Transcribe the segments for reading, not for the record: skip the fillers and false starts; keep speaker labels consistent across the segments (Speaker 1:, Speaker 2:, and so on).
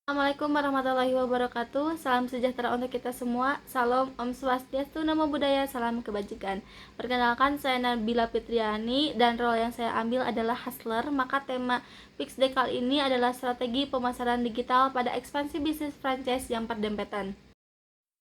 Speaker 1: Assalamualaikum warahmatullahi wabarakatuh. Salam sejahtera untuk kita semua. Salam Om Swastiastu, Namo Buddhaya, salam kebajikan. Perkenalkan, saya Nabila Fitriani dan role yang saya ambil adalah hustler. Maka tema Fix Day kali ini adalah strategi pemasaran digital pada ekspansi bisnis franchise yang berdempetan.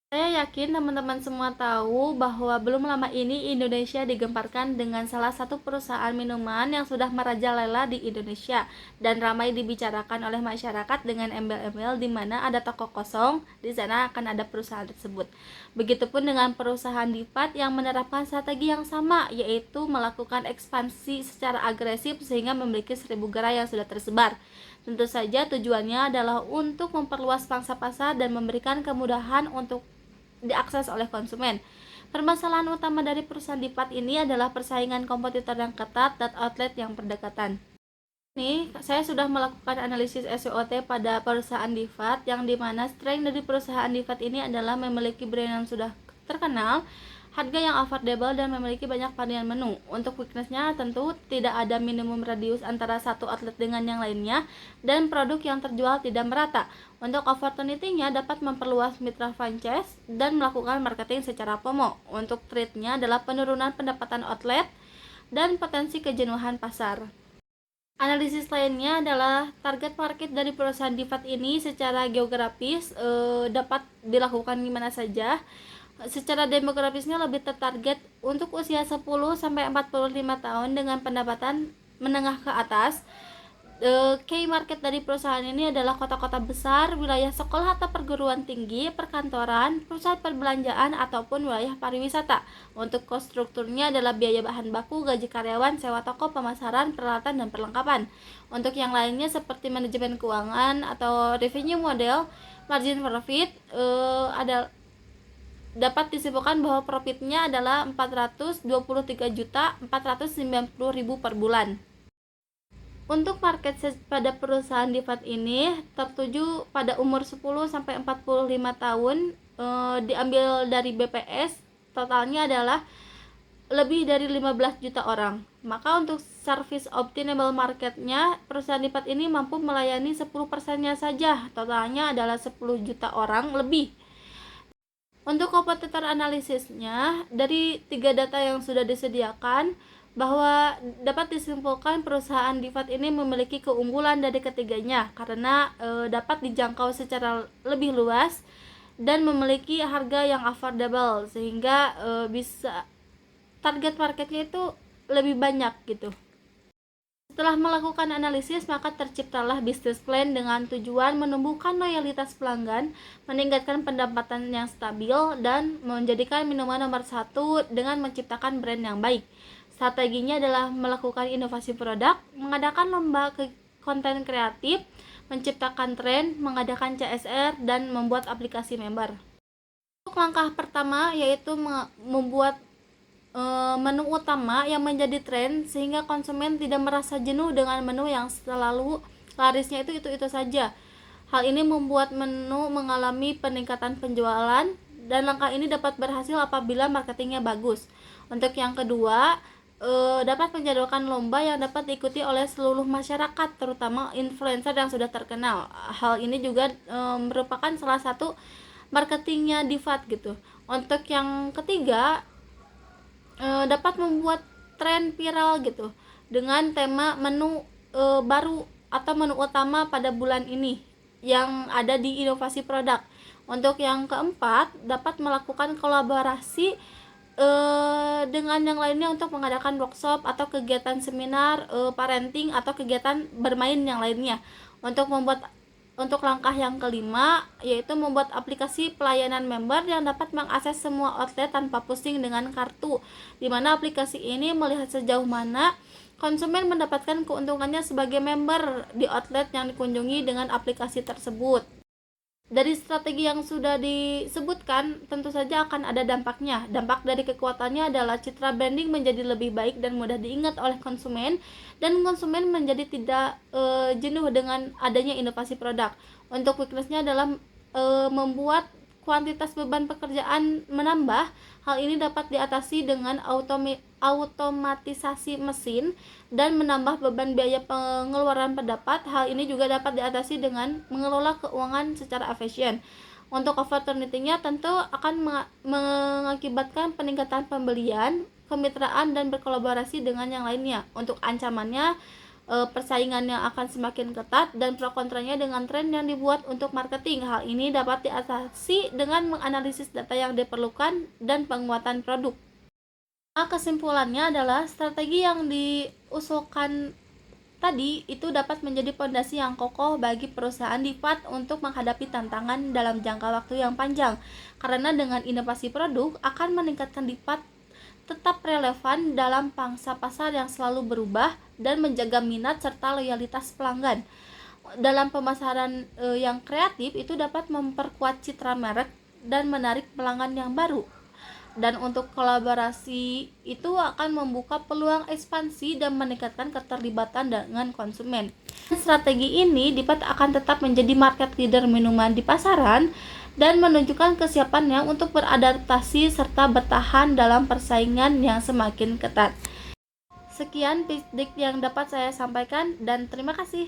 Speaker 1: Saya yakin teman-teman semua tahu bahwa belum lama ini Indonesia digemparkan dengan salah satu perusahaan minuman yang sudah merajalela di Indonesia dan ramai dibicarakan oleh masyarakat dengan embel-embel di mana ada toko kosong, di sana akan ada perusahaan tersebut. Begitupun dengan perusahaan Divat yang menerapkan strategi yang sama, yaitu melakukan ekspansi secara agresif sehingga memiliki 1.000 gerai yang sudah tersebar. Tentu saja tujuannya adalah untuk memperluas pangsa pasar dan memberikan kemudahan untuk diakses oleh konsumen. Permasalahan utama dari perusahaan Divat ini adalah persaingan kompetitor yang ketat dan outlet yang berdekatan. Ini saya sudah melakukan analisis SWOT pada perusahaan Divat, yang dimana strength dari perusahaan Divat ini adalah memiliki brand yang sudah terkenal, harga yang affordable, dan memiliki banyak varian menu. Untuk weaknessnya tentu tidak ada minimum radius antara satu outlet dengan yang lainnya, dan produk yang terjual tidak merata. Untuk opportunity-nya dapat memperluas mitra franchise dan melakukan marketing secara promo. Untuk threat-nya adalah penurunan pendapatan outlet dan potensi kejenuhan pasar. Analisis lainnya adalah target market dari perusahaan Divat ini secara geografis dapat dilakukan di mana saja. Secara demografisnya lebih tertarget untuk usia 10 sampai 45 tahun dengan pendapatan menengah ke atas. Key market dari perusahaan ini adalah kota-kota besar, wilayah sekolah atau perguruan tinggi, perkantoran, pusat perbelanjaan, ataupun wilayah pariwisata. Untuk cost strukturnya adalah biaya bahan baku, gaji karyawan, sewa toko, pemasaran, peralatan, dan perlengkapan. Untuk yang lainnya seperti manajemen keuangan atau revenue model, margin profit ada dapat disimpulkan bahwa profitnya adalah 423.490.000 per bulan. Untuk market pada perusahaan Divat ini tertuju pada umur 10 sampai 45 tahun, diambil dari BPS, totalnya adalah lebih dari 15 juta orang. Maka untuk service obtainable marketnya, perusahaan Divat ini mampu melayani 10%-nya saja, totalnya adalah 10 juta orang lebih. Untuk kompetitor analisisnya, dari 3 data yang sudah disediakan, bahwa dapat disimpulkan perusahaan Divat ini memiliki keunggulan dari ketiganya karena dapat dijangkau secara lebih luas dan memiliki harga yang affordable, sehingga bisa target marketnya itu lebih banyak gitu. Setelah melakukan analisis, maka terciptalah bisnis plan dengan tujuan menumbuhkan loyalitas pelanggan, meningkatkan pendapatan yang stabil, dan menjadikan minuman nomor satu dengan menciptakan brand yang baik. Strateginya adalah melakukan inovasi produk, mengadakan lomba konten kreatif, menciptakan tren, mengadakan CSR, dan membuat aplikasi member. Untuk langkah pertama yaitu membuat menu utama yang menjadi tren sehingga konsumen tidak merasa jenuh dengan menu yang selalu larisnya itu saja. Hal ini membuat menu mengalami peningkatan penjualan, dan langkah ini dapat berhasil apabila marketingnya bagus. Untuk yang kedua, dapat menjadwalkan lomba yang dapat diikuti oleh seluruh masyarakat, terutama influencer yang sudah terkenal. Hal ini juga merupakan salah satu marketingnya Divat gitu. Untuk yang ketiga, dapat membuat tren viral gitu dengan tema menu baru atau menu utama pada bulan ini yang ada di inovasi produk. Untuk yang keempat, dapat melakukan kolaborasi dengan yang lainnya untuk mengadakan workshop atau kegiatan seminar parenting atau kegiatan bermain yang lainnya. Untuk langkah yang kelima, yaitu membuat aplikasi pelayanan member yang dapat mengakses semua outlet tanpa pusing dengan kartu, di mana aplikasi ini melihat sejauh mana konsumen mendapatkan keuntungannya sebagai member di outlet yang dikunjungi dengan aplikasi tersebut. Dari strategi yang sudah disebutkan, tentu saja akan ada dampaknya. Dampak dari kekuatannya adalah citra branding menjadi lebih baik dan mudah diingat oleh konsumen, dan konsumen menjadi tidak jenuh dengan adanya inovasi produk. Untuk weaknessnya adalah membuat kuantitas beban pekerjaan menambah. Hal ini dapat diatasi dengan automatisasi mesin dan menambah beban biaya pengeluaran pendapat. Hal ini juga dapat diatasi dengan mengelola keuangan secara efisien. Untuk opportunity-nya tentu akan mengakibatkan peningkatan pembelian, kemitraan, dan berkolaborasi dengan yang lainnya. Untuk ancamannya, persaingan yang akan semakin ketat dan pro kontranya dengan tren yang dibuat untuk marketing. Hal ini dapat diatasi dengan menganalisis data yang diperlukan dan penguatan produk. Kesimpulannya adalah strategi yang diusulkan tadi itu dapat menjadi fondasi yang kokoh bagi perusahaan DIVAT untuk menghadapi tantangan dalam jangka waktu yang panjang. Karena dengan inovasi produk akan meningkatkan DIVAT tetap relevan dalam pangsa pasar yang selalu berubah dan menjaga minat serta loyalitas pelanggan. Dalam pemasaran yang kreatif itu dapat memperkuat citra merek dan menarik pelanggan yang baru. Dan untuk kolaborasi itu akan membuka peluang ekspansi dan meningkatkan keterlibatan dengan konsumen. Strategi ini DIVAT akan tetap menjadi market leader minuman di pasaran dan menunjukkan kesiapannya untuk beradaptasi serta bertahan dalam persaingan yang semakin ketat. Sekian pitch deck yang dapat saya sampaikan dan terima kasih.